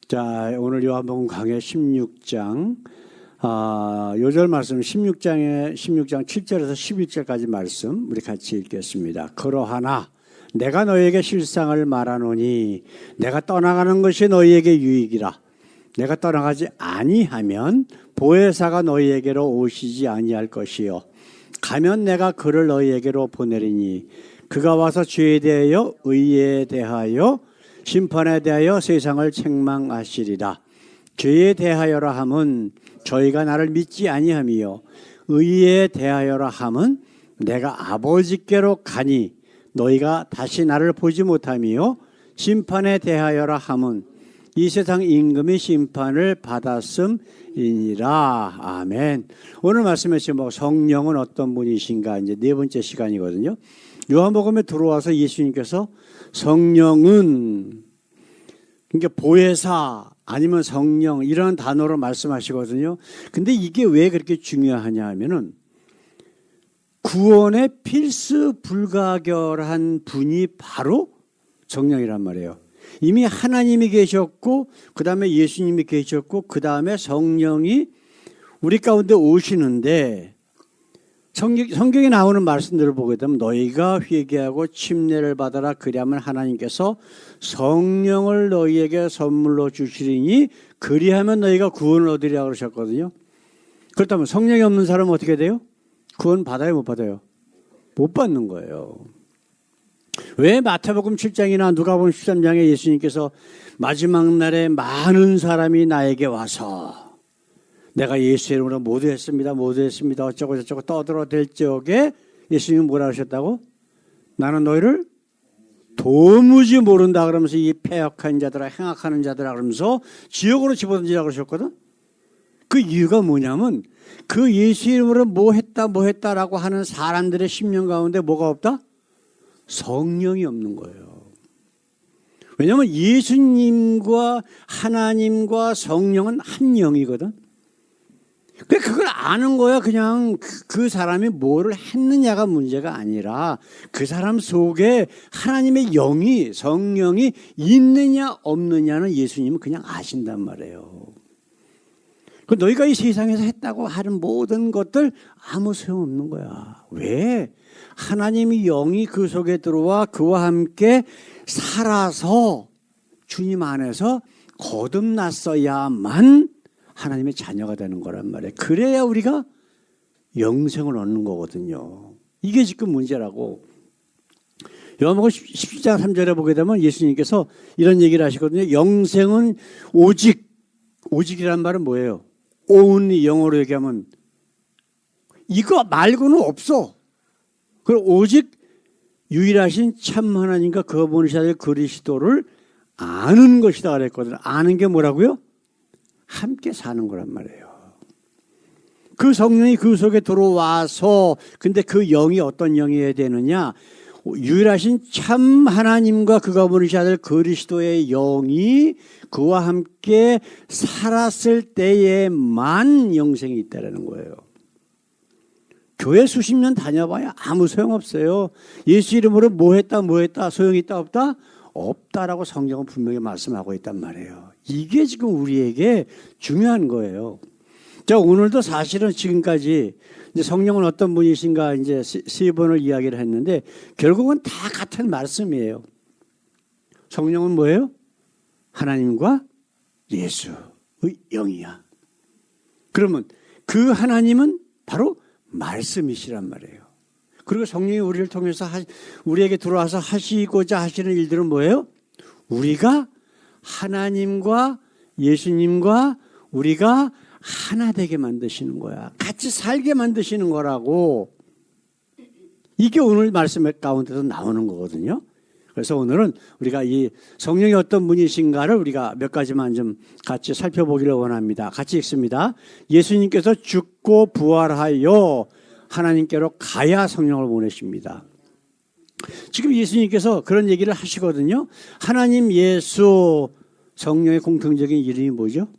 자, 오늘 요한복음 강해 16장 요절 말씀 16장 7절에서 11절까지 말씀 우리 같이 읽겠습니다. 그러하나 내가 너희에게 실상을 말하노니 내가 떠나가는 것이 너희에게 유익이라. 내가 떠나가지 아니하면 보혜사가 너희에게로 오시지 아니할 것이요 가면 내가 그를 너희에게로 보내리니 그가 와서 죄에 대하여 의에 대하여 심판에 대하여 세상을 책망하시리라. 죄에 대하여라 함은 저희가 나를 믿지 아니함이요 의에 대하여라 함은 내가 아버지께로 가니 너희가 다시 나를 보지 못함이요 심판에 대하여라 함은 이 세상 임금이 심판을 받았음이니라. 아멘. 오늘 말씀의 제목 성령은 어떤 분이신가 이제 네 번째 시간이거든요. 요한복음에 들어와서 예수님께서 성령은 그러니까 보혜사 아니면 성령 이런 단어로 말씀하시거든요. 근데 이게 왜 그렇게 중요하냐 하면은 구원의 필수 불가결한 분이 바로 성령이란 말이에요. 이미 하나님이 계셨고 그 다음에 예수님이 계셨고 그 다음에 성령이 우리 가운데 오시는데 성경에 나오는 말씀들을 보게 되면 너희가 회개하고 침례를 받아라 그리하면 하나님께서 성령을 너희에게 선물로 주시리니 그리하면 너희가 구원을 얻으리라 그러셨거든요. 그렇다면 성령이 없는 사람은 어떻게 돼요? 구원 받아요 못 받아요? 못 받는 거예요. 왜 마태복음 7장이나 누가복음 13장에 예수님께서 마지막 날에 많은 사람이 나에게 와서 내가 예수의 이름으로 모두 했습니다 어쩌고 저쩌고 떠들어댈 적에 예수님은 뭐라 하셨다고? 나는 너희를 도무지 모른다 그러면서 이 패역한 자들아 행악하는 자들아 그러면서 지옥으로 집어던지라 그러셨거든. 그 이유가 뭐냐면 그 예수 이름으로 뭐 했다라고 하는 사람들의 심령 가운데 뭐가 없다? 성령이 없는 거예요. 왜냐하면 예수님과 하나님과 성령은 한 영이거든. 그걸 아는 거야. 그냥 그 사람이 뭐를 했느냐가 문제가 아니라 그 사람 속에 하나님의 영이 성령이 있느냐 없느냐는 예수님은 그냥 아신단 말이에요. 너희가 이 세상에서 했다고 하는 모든 것들 아무 소용없는 거야. 왜? 하나님의 영이 그 속에 들어와 그와 함께 살아서 주님 안에서 거듭났어야만 하나님의 자녀가 되는 거란 말이에요. 그래야 우리가 영생을 얻는 거거든요. 이게 지금 문제라고. 요한복음 17장 3절에 보게 되면 예수님께서 이런 얘기를 하시거든요. 영생은 오직이란 말은 뭐예요? only 영어로 얘기하면 이거 말고는 없어. 그리고 오직 유일하신 참 하나님과 그가 보내셔야 될 그리스도를 아는 것이다 그랬거든요. 아는 게 뭐라고요? 함께 사는 거란 말이에요. 그 성령이 그 속에 들어와서 근데 그 영이 어떤 영이어야 되느냐? 유일하신 참 하나님과 그가 보내셔야 될 그리스도의 영이 그와 함께 살았을 때에만 영생이 있다라는 거예요. 교회 수십 년 다녀봐야 아무 소용없어요. 예수 이름으로 뭐 했다 소용이 있다 없다? 없다라고 성경은 분명히 말씀하고 있단 말이에요. 이게 지금 우리에게 중요한 거예요. 자, 오늘도 사실은 지금까지 이제 성령은 어떤 분이신가 이제 세 번을 이야기를 했는데 결국은 다 같은 말씀이에요. 성령은 뭐예요? 하나님과 예수의 영이야. 그러면 그 하나님은 바로 말씀이시란 말이에요. 그리고 성령이 우리를 통해서 우리에게 들어와서 하시고자 하시는 일들은 뭐예요? 우리가 하나님과 예수님과 우리가 하나 되게 만드시는 거야. 같이 살게 만드시는 거라고. 이게 오늘 말씀 가운데서 나오는 거거든요. 그래서 오늘은 우리가 이 성령이 어떤 분이신가를 우리가 몇 가지만 좀 같이 살펴보기를 원합니다. 같이 읽습니다. 예수님께서 죽고 부활하여 하나님께로 가야 성령을 보내십니다. 지금 예수님께서 그런 얘기를 하시거든요. 하나님 예수 성령의 공통적인 이름이 뭐죠?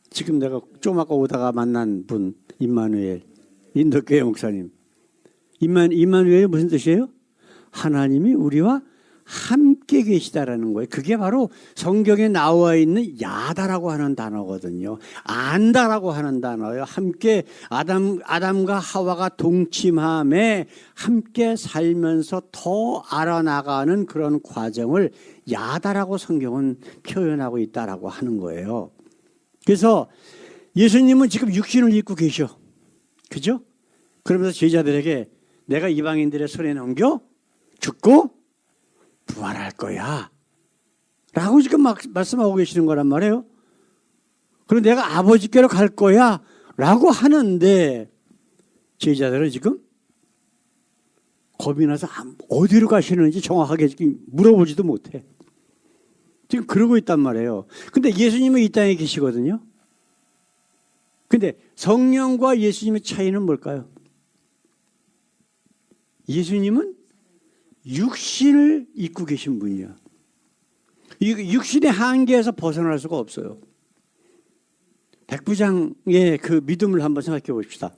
지금 내가 좀 아까 오다가 만난 분 임마누엘 인도교회 목사님. 임마누엘이 무슨 뜻이에요? 하나님이 우리와 함께 계시다라는 거예요. 그게 바로 성경에 나와 있는 야다라고 하는 단어거든요. 안다라고 하는 단어예요. 함께 아담과 하와가 동침함에 함께 살면서 더 알아나가는 그런 과정을 야다라고 성경은 표현하고 있다라고 하는 거예요. 그래서 예수님은 지금 육신을 입고 계셔. 그죠? 그러면서 제자들에게 내가 이방인들의 손에 넘겨 죽고 부활할 거야 라고 지금 막 말씀하고 계시는 거란 말이에요. 그리고 내가 아버지께로 갈 거야 라고 하는데 제자들은 지금 겁이 나서 어디로 가시는지 정확하게 지금 물어보지도 못해. 지금 그러고 있단 말이에요. 근데 예수님은 이 땅에 계시거든요. 근데 성령과 예수님의 차이는 뭘까요? 예수님은 육신을 입고 계신 분이야. 이 육신의 한계에서 벗어날 수가 없어요. 백부장의 그 믿음을 한번 생각해 봅시다.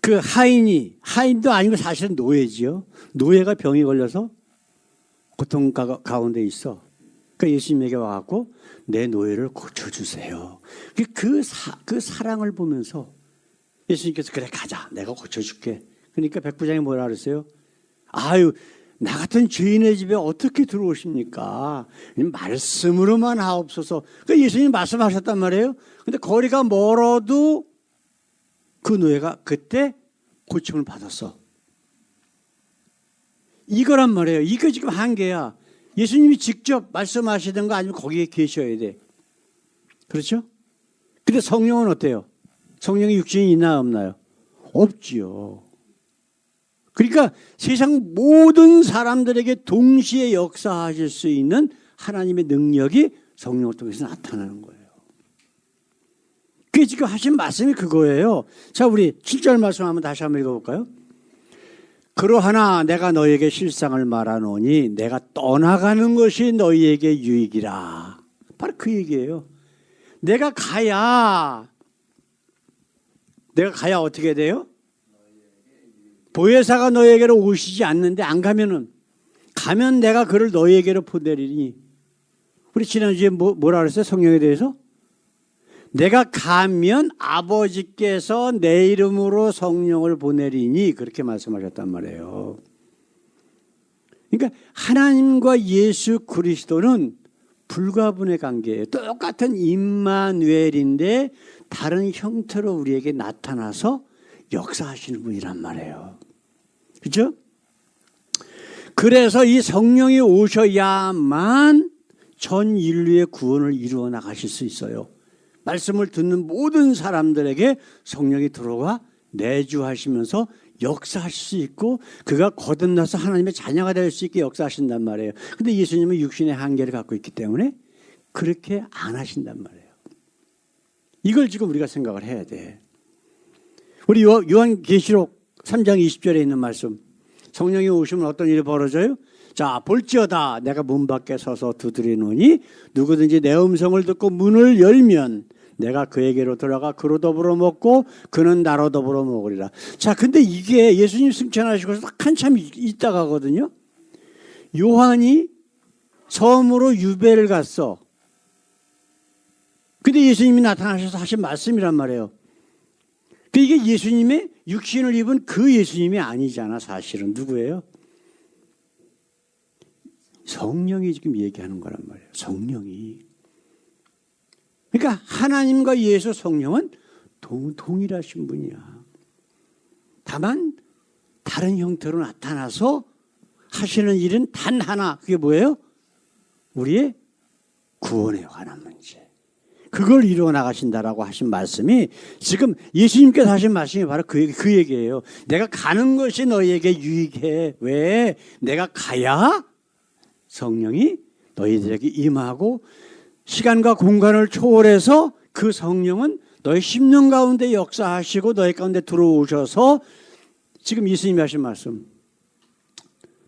그 하인도 아니고 사실은 노예지요. 노예가 병이 걸려서 고통 가운데 있어. 그러니까 예수님에게 와갖고 내 노예를 고쳐주세요. 그 사랑을 보면서 예수님께서 그래 가자 내가 고쳐줄게. 그러니까 백부장이 뭐라 그랬어요? 아유 나 같은 죄인의 집에 어떻게 들어오십니까? 말씀으로만 하옵소서. 그러니까 예수님 말씀하셨단 말이에요. 근데 거리가 멀어도 그 노예가 그때 고침을 받았어. 이거란 말이에요. 이거 지금 한계야. 예수님이 직접 말씀하시던 거 아니면 거기에 계셔야 돼. 그렇죠? 근데 성령은 어때요? 성령의 육신이 있나 없나요? 없지요. 그러니까 세상 모든 사람들에게 동시에 역사하실 수 있는 하나님의 능력이 성령을 통해서 나타나는 거예요. 그게 지금 하신 말씀이 그거예요. 자, 우리 7절 말씀 한번 다시 한번 읽어볼까요? 그러하나 내가 너희에게 실상을 말하노니 내가 떠나가는 것이 너희에게 유익이라. 바로 그 얘기예요. 내가 가야 어떻게 돼요? 보혜사가 너희에게로 오시지 않는데 안 가면 내가 그를 너희에게로 보내리니. 우리 지난주에 뭐라 그랬어요? 성령에 대해서? 내가 가면 아버지께서 내 이름으로 성령을 보내리니 그렇게 말씀하셨단 말이에요. 그러니까 하나님과 예수 그리스도는 불가분의 관계예요. 똑같은 임마누엘인데 다른 형태로 우리에게 나타나서 역사하시는 분이란 말이에요. 그렇죠? 그래서 이 성령이 오셔야만 전 인류의 구원을 이루어 나가실 수 있어요. 말씀을 듣는 모든 사람들에게 성령이 들어와 내주하시면서 역사하실 수 있고 그가 거듭나서 하나님의 자녀가 될 수 있게 역사하신단 말이에요. 그런데 예수님은 육신의 한계를 갖고 있기 때문에 그렇게 안 하신단 말이에요. 이걸 지금 우리가 생각을 해야 돼. 우리 요한계시록 3장 20절에 있는 말씀. 성령이 오시면 어떤 일이 벌어져요? 자, 볼지어다 내가 문 밖에 서서 두드리노니 누구든지 내 음성을 듣고 문을 열면 내가 그에게로 들어가 그로 더불어 먹고 그는 나로 더불어 먹으리라. 자, 근데 이게 예수님 승천하시고서 한참 있다 가거든요. 요한이 섬으로 유배를 갔어. 근데 예수님이 나타나셔서 하신 말씀이란 말이에요. 이게 예수님의 육신을 입은 그 예수님이 아니잖아. 사실은 누구예요? 성령이 지금 얘기하는 거란 말이에요. 성령이. 그러니까 하나님과 예수 성령은 동일하신 분이야. 다만 다른 형태로 나타나서 하시는 일은 단 하나. 그게 뭐예요? 우리의 구원에 관한 문제. 그걸 이루어 나가신다라고 하신 말씀이 지금 예수님께서 하신 말씀이 바로 그 얘기예요. 내가 가는 것이 너희에게 유익해. 왜? 내가 가야 성령이 너희들에게 임하고 시간과 공간을 초월해서 그 성령은 너희 심령 가운데 역사하시고 너희 가운데 들어오셔서 지금 예수님이 하신 말씀.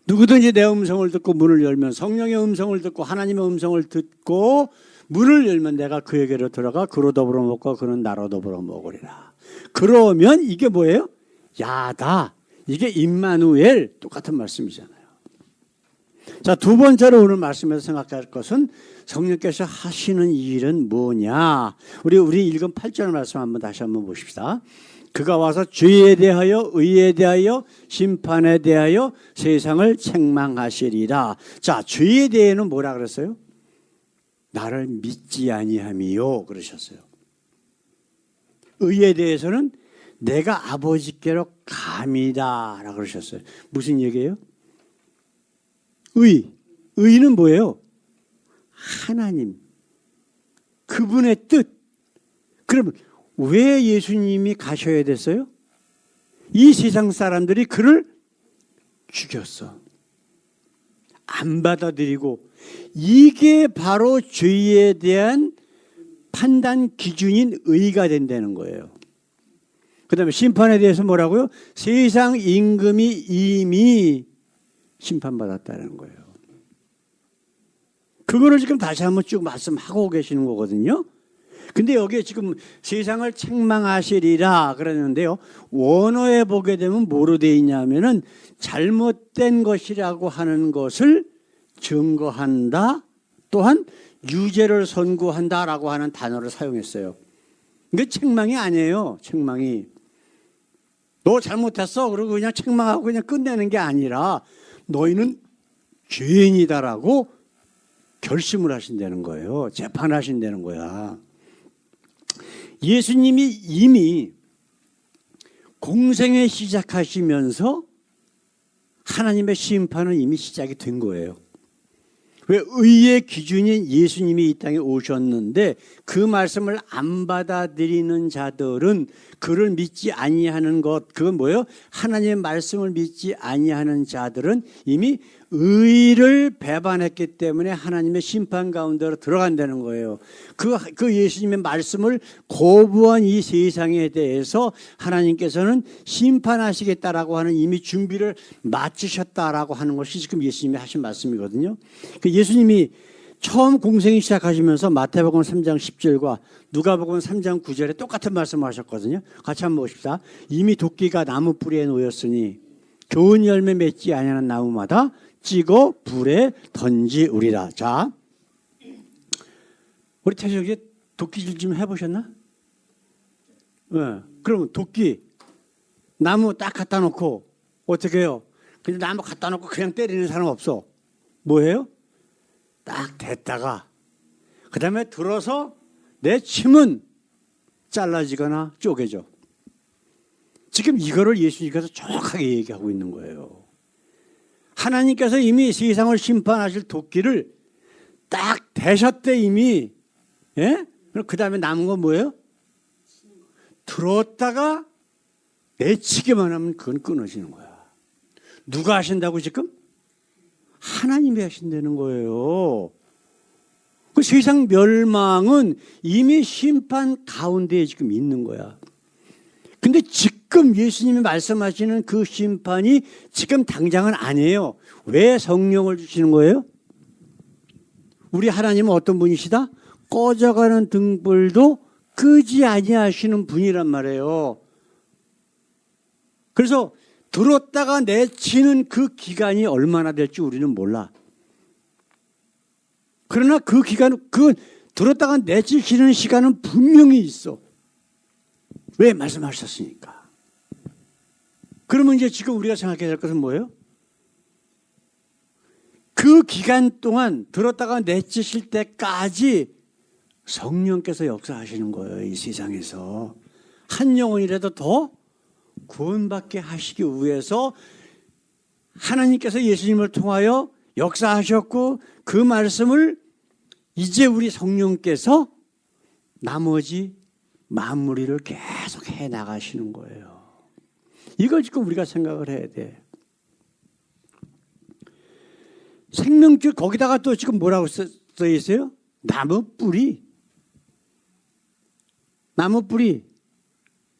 누구든지 내 음성을 듣고 문을 열면 성령의 음성을 듣고 하나님의 음성을 듣고 문을 열면 내가 그에게로 들어가 그로 더불어 먹고 그는 나로 더불어 먹으리라. 그러면 이게 뭐예요? 야다. 이게 임마누엘. 똑같은 말씀이잖아요. 자, 두 번째로 오늘 말씀에서 생각할 것은 성령께서 하시는 일은 뭐냐. 우리 읽은 8절 말씀 한번 다시 한번 보십시다. 그가 와서 죄에 대하여 의에 대하여 심판에 대하여 세상을 책망하시리라. 자, 죄에 대해는 뭐라 그랬어요? 나를 믿지 아니함이요 그러셨어요. 의에 대해서는 내가 아버지께로 감이다 라고 그러셨어요. 무슨 얘기예요? 의는 뭐예요? 하나님, 그분의 뜻. 그러면 왜 예수님이 가셔야 됐어요? 이 세상 사람들이 그를 죽였어. 안 받아들이고, 이게 바로 죄에 대한 판단 기준인 의가 된다는 거예요. 그 다음에 심판에 대해서 뭐라고요? 세상 임금이 이미 심판받았다는 거예요. 그거를 지금 다시 한번 쭉 말씀하고 계시는 거거든요. 근데 여기에 지금 세상을 책망하시리라 그러는데요. 원어에 보게 되면 뭐로 되어 있냐면은 잘못된 것이라고 하는 것을 증거한다. 또한 유죄를 선고한다라고 하는 단어를 사용했어요. 이게 책망이 아니에요. 책망이. 너 잘못했어. 그러고 그냥 책망하고 그냥 끝내는 게 아니라 너희는 죄인이다라고 결심을 하신다는 거예요. 재판하신다는 거야. 예수님이 이미 공생에 시작하시면서 하나님의 심판은 이미 시작이 된 거예요. 왜? 의의 기준인 예수님이 이 땅에 오셨는데 그 말씀을 안 받아들이는 자들은 그를 믿지 아니하는 것, 그건 뭐예요? 하나님의 말씀을 믿지 아니하는 자들은 이미 의를 배반했기 때문에 하나님의 심판 가운데로 들어간다는 거예요. 그 예수님의 말씀을 거부한 이 세상에 대해서 하나님께서는 심판하시겠다라고 하는 이미 준비를 마치셨다라고 하는 것이 지금 예수님이 하신 말씀이거든요. 예수님이 처음 공생이 시작하시면서 마태복음 3장 10절과 누가복음 3장 9절에 똑같은 말씀을 하셨거든요. 같이 한번 보십시다. 이미 도끼가 나무 뿌리에 놓였으니 좋은 열매 맺지 아니하는 나무마다 찌고 불에 던지우리라. 자, 우리 태석이 도끼질 좀 해보셨나? 네. 그러면 도끼 나무 딱 갖다 놓고 어떻게 해요? 근데 나무 갖다 놓고 그냥 때리는 사람 없어. 뭐예요? 딱 댔다가 그 다음에 들어서 내 침은 잘라지거나 쪼개져. 지금 이거를 예수님께서 정확하게 얘기하고 있는 거예요. 하나님께서 이미 세상을 심판하실 도끼를 딱 대셨대 이미. 예? 그 다음에 남은 건 뭐예요? 들었다가 내치기만 하면 그건 끊어지는 거야. 누가 하신다고 지금? 하나님이 하신다는 거예요. 그 세상 멸망은 이미 심판 가운데에 지금 있는 거야. 근데 지금 예수님이 말씀하시는 그 심판이 지금 당장은 아니에요. 왜 성령을 주시는 거예요? 우리 하나님은 어떤 분이시다? 꺼져가는 등불도 끄지 아니하시는 분이란 말이에요. 그래서 들었다가 내치는 그 기간이 얼마나 될지 우리는 몰라. 그러나 그 기간, 그 들었다가 내치시는 시간은 분명히 있어. 왜? 말씀하셨으니까. 그러면 이제 지금 우리가 생각해야 될 것은 뭐예요? 그 기간 동안 들었다가 내치실 때까지 성령께서 역사하시는 거예요. 이 세상에서. 한 영혼이라도 더 구원받게 하시기 위해서 하나님께서 예수님을 통하여 역사하셨고 그 말씀을 이제 우리 성령께서 나머지 마무리를 계속 해 나가시는 거예요. 이걸 지금 우리가 생각을 해야 돼. 생명줄 거기다가 또 지금 뭐라고 써 있어요? 나무 뿌리. 나무 뿌리.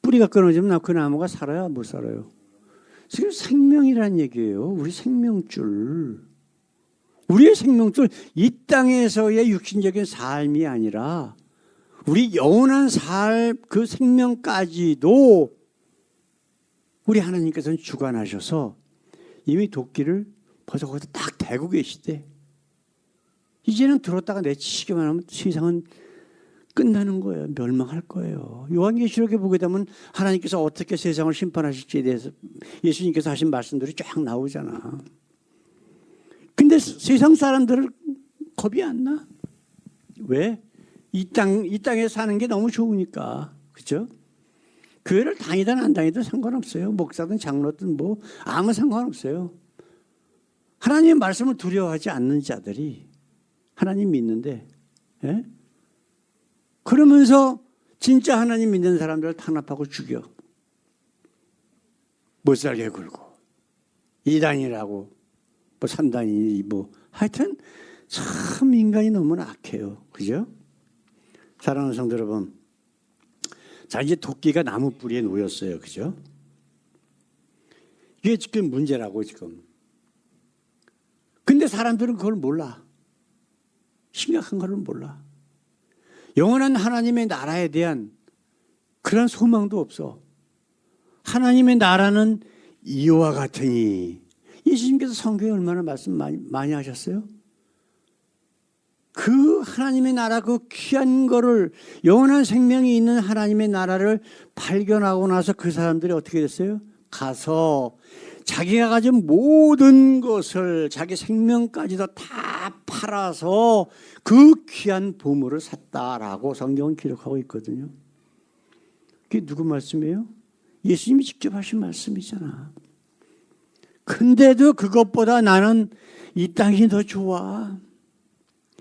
뿌리가 끊어지면 그 나무가 살아야 못 살아요. 지금 생명이라는 얘기예요. 우리 생명줄. 우리의 생명줄, 이 땅에서의 육신적인 삶이 아니라 우리 영원한 삶, 그 생명까지도 우리 하나님께서는 주관하셔서 이미 도끼를 벌써 거기다 딱 대고 계시대. 이제는 들었다가 내치시기만 하면 세상은 끝나는 거예요. 멸망할 거예요. 요한계시록에 보게 되면 하나님께서 어떻게 세상을 심판하실지에 대해서 예수님께서 하신 말씀들이 쫙 나오잖아. 근데 세상 사람들은 겁이 안 나. 왜? 이 땅에 사는 게 너무 좋으니까. 그죠? 교회를 다니든 안 다니든 상관없어요. 목사든 장로든 뭐 아무 상관없어요. 하나님의 말씀을 두려워하지 않는 자들이 하나님 믿는데, 예? 그러면서 진짜 하나님 믿는 사람들을 탄압하고 죽여. 못 살게 굴고. 이단이라고, 뭐 산단이, 뭐. 하여튼 참 인간이 너무나 악해요. 그죠? 사랑하는 성도 여러분. 자, 이제 도끼가 나무 뿌리에 놓였어요. 그죠? 이게 지금 문제라고, 지금. 근데 사람들은 그걸 몰라. 심각한 걸 몰라. 영원한 하나님의 나라에 대한 그런 소망도 없어. 하나님의 나라는 이와 같으니. 예수님께서 성경에 얼마나 말씀 많이 하셨어요? 그 하나님의 나라, 그 귀한 거를, 영원한 생명이 있는 하나님의 나라를 발견하고 나서 그 사람들이 어떻게 됐어요? 가서 자기가 가진 모든 것을, 자기 생명까지도 다 팔아서 그 귀한 보물을 샀다라고 성경은 기록하고 있거든요. 그게 누구 말씀이에요? 예수님이 직접 하신 말씀이잖아. 근데도 그것보다 나는 이 땅이 더 좋아.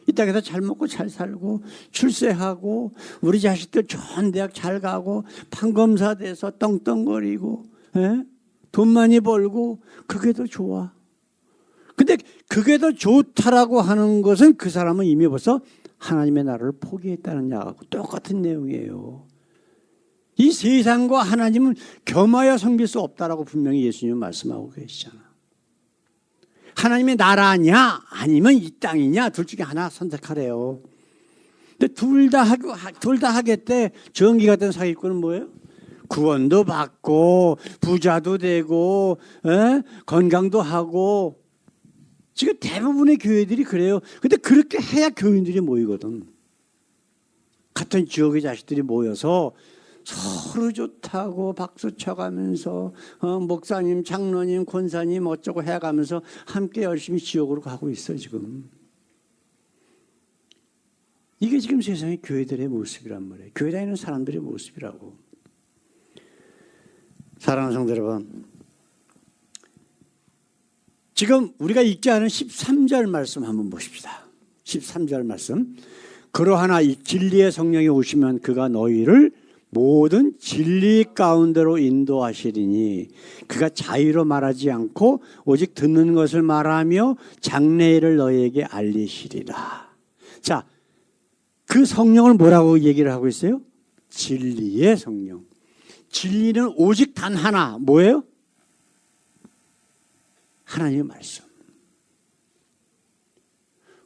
이 땅에서 잘 먹고 잘 살고 출세하고 우리 자식들 좋은 대학 잘 가고 판검사 돼서 떵떵거리고, 예? 돈 많이 벌고, 그게 더 좋아. 근데 그게 더 좋다라고 하는 것은 그 사람은 이미 벌써 하나님의 나라를 포기했다는 약하고 똑같은 내용이에요. 이 세상과 하나님은 겸하여 섬길 수 없다라고 분명히 예수님은 말씀하고 계시잖아. 하나님의 나라냐 아니면 이 땅이냐 둘 중에 하나 선택하래요. 근데 둘 다 하겠대. 정기 같은 사기꾼은 뭐예요? 구원도 받고 부자도 되고, 건강도 하고. 지금 대부분의 교회들이 그래요. 근데 그렇게 해야 교인들이 모이거든. 같은 지역의 자식들이 모여서 서로 좋다고 박수 쳐가면서 목사님, 장로님, 권사님 어쩌고 해가면서 함께 열심히 지옥으로 가고 있어 지금. 이게 지금 세상의 교회들의 모습이란 말이에요. 교회 다니는 사람들의 모습이라고. 사랑하는 성도 여러분, 지금 우리가 읽지 않은 13절 말씀 한번 보십시다. 13절 말씀. 그러하나 이 진리의 성령이 오시면 그가 너희를 모든 진리 가운데로 인도하시리니 그가 자의로 말하지 않고 오직 듣는 것을 말하며 장래일을 너희에게 알리시리라. 자, 그 성령을 뭐라고 얘기를 하고 있어요? 진리의 성령. 진리는 오직 단 하나, 뭐예요? 하나님의 말씀.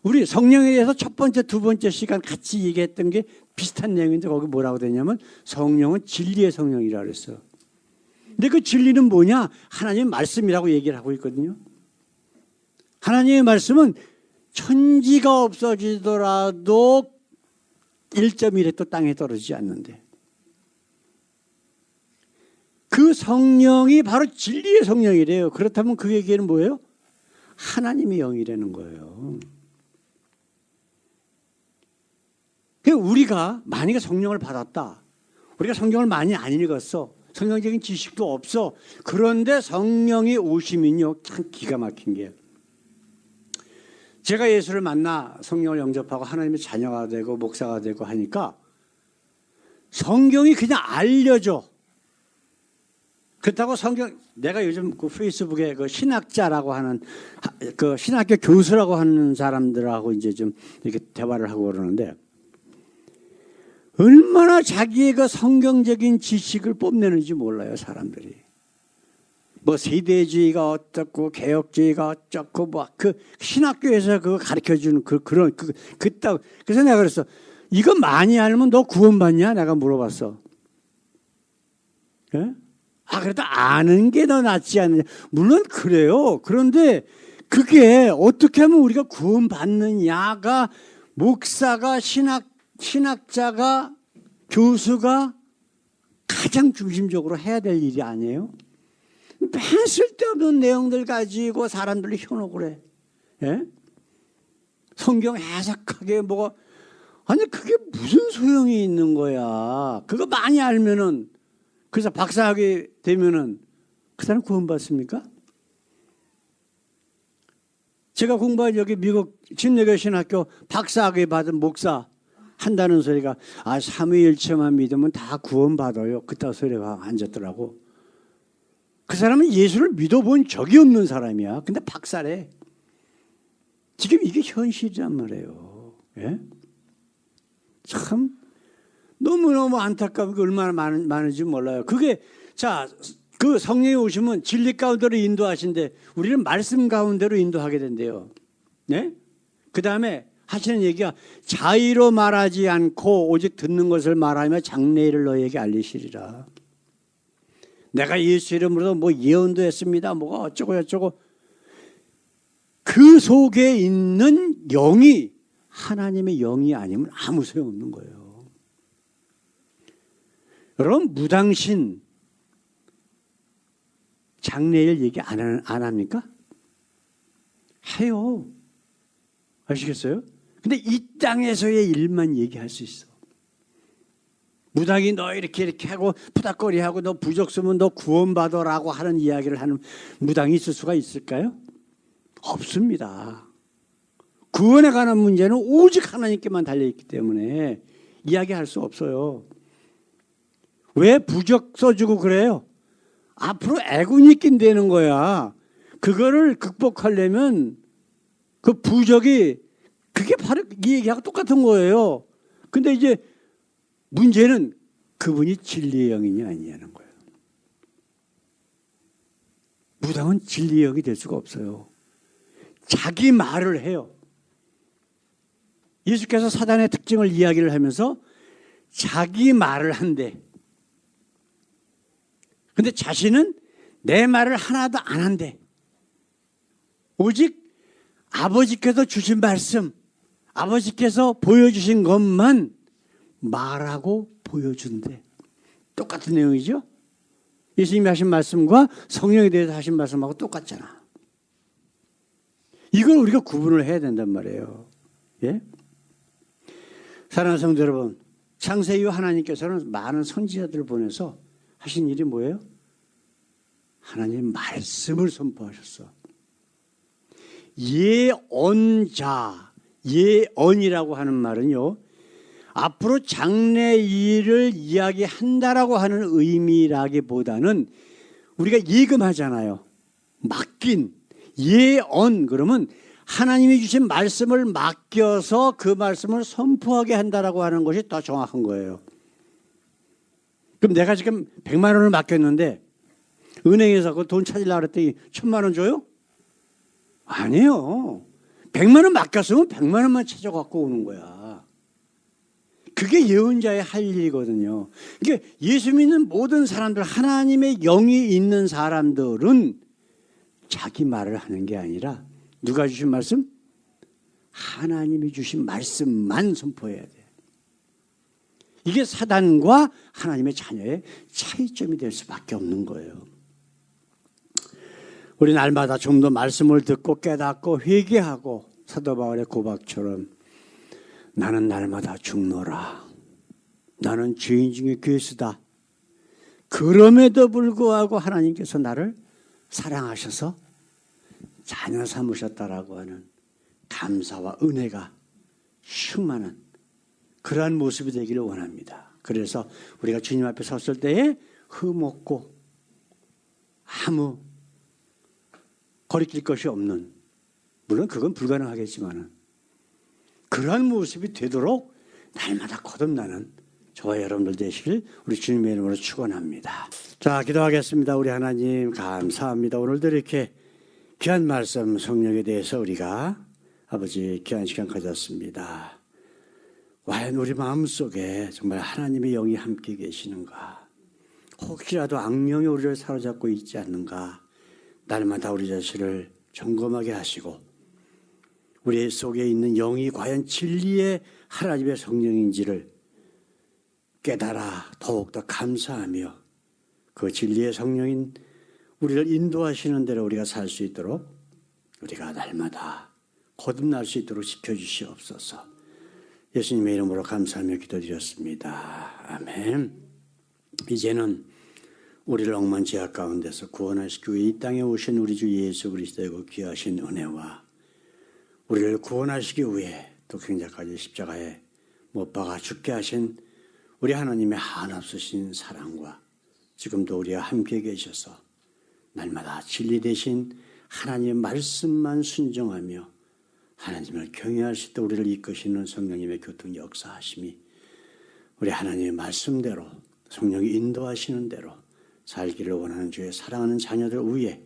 우리 성령에 대해서 첫 번째, 두 번째 시간 같이 얘기했던 게 비슷한 내용인데 거기 뭐라고 되냐면 성령은 진리의 성령이라고 그랬어. 근데 그 진리는 뭐냐? 하나님의 말씀이라고 얘기를 하고 있거든요. 하나님의 말씀은 천지가 없어지더라도 1.1획도 땅에 떨어지지 않는데 그 성령이 바로 진리의 성령이래요. 그렇다면 그 얘기는 뭐예요? 하나님의 영이라는 거예요. 우리가 만약에 성령을 받았다. 우리가 성경을 많이 안 읽었어. 성경적인 지식도 없어. 그런데 성령이 오시면요. 참 기가 막힌 게. 제가 예수를 만나 성령을 영접하고 하나님의 자녀가 되고 목사가 되고 하니까 성경이 그냥 알려줘. 그렇다고 성경, 내가 요즘 그 페이스북에 그 신학자라고 하는, 그 신학교 교수라고 하는 사람들하고 이제 좀 이렇게 대화를 하고 그러는데, 얼마나 자기의 그 성경적인 지식을 뽐내는지 몰라요, 사람들이. 뭐 세대주의가 어떻고, 개혁주의가 어쩌고, 뭐 그 신학교에서 그거 가르쳐 주는 그래서 내가 그랬어. 이거 많이 알면 너 구원받냐? 내가 물어봤어. 예? 그래도 아는 게 더 낫지 않느냐. 물론 그래요. 그런데 그게 어떻게 하면 우리가 구원받느냐가 목사가 신학자가 교수가 가장 중심적으로 해야 될 일이 아니에요? 맨 쓸데없는 내용들 가지고 사람들이 현혹을 해. 예? 성경 해석하게 뭐가 아니 그게 무슨 소용이 있는 거야. 그거 많이 알면은 그래서 박사하게 되면은 그 사람 구원받습니까? 제가 공부한 여기 미국 침례교 신학교 박사학위 받은 목사 한다는 소리가 삼위일체만 믿으면 다 구원받아요. 그따 소리가 앉았더라고. 그 사람은 예수를 믿어본 적이 없는 사람이야. 근데 박사래. 지금 이게 현실이란 말이에요. 예? 참 너무너무 안타까운 게 얼마나 많은지 몰라요. 그게 그 성령이 오시면 진리 가운데로 인도하신데 우리는 말씀 가운데로 인도하게 된대요. 네? 그 다음에 하시는 얘기가 자의로 말하지 않고 오직 듣는 것을 말하며 장래일을 너희에게 알리시리라. 내가 예수 이름으로 뭐 예언도 했습니다. 뭐가 어쩌고 저쩌고. 그 속에 있는 영이 하나님의 영이 아니면 아무 소용없는 거예요. 여러분 무당신 장래일 얘기 안 합니까? 해요. 아시겠어요? 근데 이 땅에서의 일만 얘기할 수 있어. 무당이 너 이렇게 하고 푸닥거리하고 너 부적 쓰면 너 구원받아라고 하는 이야기를 하는 무당이 있을 수가 있을까요? 없습니다. 구원에 관한 문제는 오직 하나님께만 달려있기 때문에 이야기할 수 없어요. 왜 부적 써주고 그래요? 앞으로 애군이 낀다는 거야. 그거를 극복하려면 그 부적이 그게 바로 이 얘기하고 똑같은 거예요. 근데 이제 문제는 그분이 진리의 영이냐 아니냐는 거예요. 무당은 진리의 영이 될 수가 없어요. 자기 말을 해요. 예수께서 사단의 특징을 이야기를 하면서 자기 말을 한대. 근데 자신은 내 말을 하나도 안 한대. 오직 아버지께서 주신 말씀, 아버지께서 보여주신 것만 말하고 보여준대. 똑같은 내용이죠? 예수님이 하신 말씀과 성령에 대해서 하신 말씀하고 똑같잖아. 이걸 우리가 구분을 해야 된단 말이에요. 예? 사랑하는 성도 여러분, 창세 이후 하나님께서는 많은 선지자들을 보내서 하신 일이 뭐예요? 하나님 말씀을 선포하셨어. 예언자, 예언이라고 하는 말은요, 앞으로 장래일을 이야기한다라고 하는 의미라기보다는 우리가 예금하잖아요. 맡긴 예언 그러면 하나님이 주신 말씀을 맡겨서 그 말씀을 선포하게 한다라고 하는 것이 더 정확한 거예요. 그럼 내가 지금 100만 원을 맡겼는데 은행에서 그 돈 찾으려고 그랬더니 1000만 원 줘요? 아니에요. 100만 원 맡겼으면 100만 원만 찾아갖고 오는 거야. 그게 예언자의 할 일이거든요. 그러니까 예수 믿는 모든 사람들, 하나님의 영이 있는 사람들은 자기 말을 하는 게 아니라 누가 주신 말씀? 하나님이 주신 말씀만 선포해야 돼. 이게 사단과 하나님의 자녀의 차이점이 될 수밖에 없는 거예요. 우리 날마다 좀 더 말씀을 듣고 깨닫고 회개하고 사도 바울의 고백처럼 나는 날마다 죽노라. 나는 죄인 중에 괴수다. 그럼에도 불구하고 하나님께서 나를 사랑하셔서 자녀 삼으셨다라고 하는 감사와 은혜가 충만한 그러한 모습이 되기를 원합니다. 그래서 우리가 주님 앞에 섰을 때에 흠없고 아무 거리낄 것이 없는, 물론 그건 불가능하겠지만 그러한 모습이 되도록 날마다 거듭나는 저와 여러분들 되시길 우리 주님의 이름으로 축원합니다. 자, 기도하겠습니다. 우리 하나님 감사합니다. 오늘도 이렇게 귀한 말씀 성령에 대해서 우리가 아버지 귀한 시간 가졌습니다. 과연 우리 마음속에 정말 하나님의 영이 함께 계시는가? 혹시라도 악령이 우리를 사로잡고 있지 않는가? 날마다 우리 자신을 점검하게 하시고 우리 속에 있는 영이 과연 진리의 하나님의 성령인지를 깨달아 더욱더 감사하며 그 진리의 성령인 우리를 인도하시는 대로 우리가 살 수 있도록 우리가 날마다 거듭날 수 있도록 지켜주시옵소서. 예수님의 이름으로 감사하며 기도드렸습니다. 아멘. 이제는 우리를 억만 죄악 가운데서 구원하시기 위해 이 땅에 오신 우리 주 예수 그리스도의 그 귀하신 은혜와 우리를 구원하시기 위해 독생자까지 십자가에 못 박아 죽게 하신 우리 하나님의 한없으신 사랑과 지금도 우리와 함께 계셔서 날마다 진리 대신 하나님의 말씀만 순종하며 하나님을 경외할 수 있도록 우리를 이끄시는 성령님의 교통 역사하심이 우리 하나님의 말씀대로 성령이 인도하시는 대로 살기를 원하는 주의 사랑하는 자녀들 위에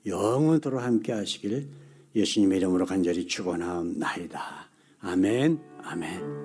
영원토록 함께 하시길 예수님의 이름으로 간절히 축원하옵나이다. 아멘. 아멘.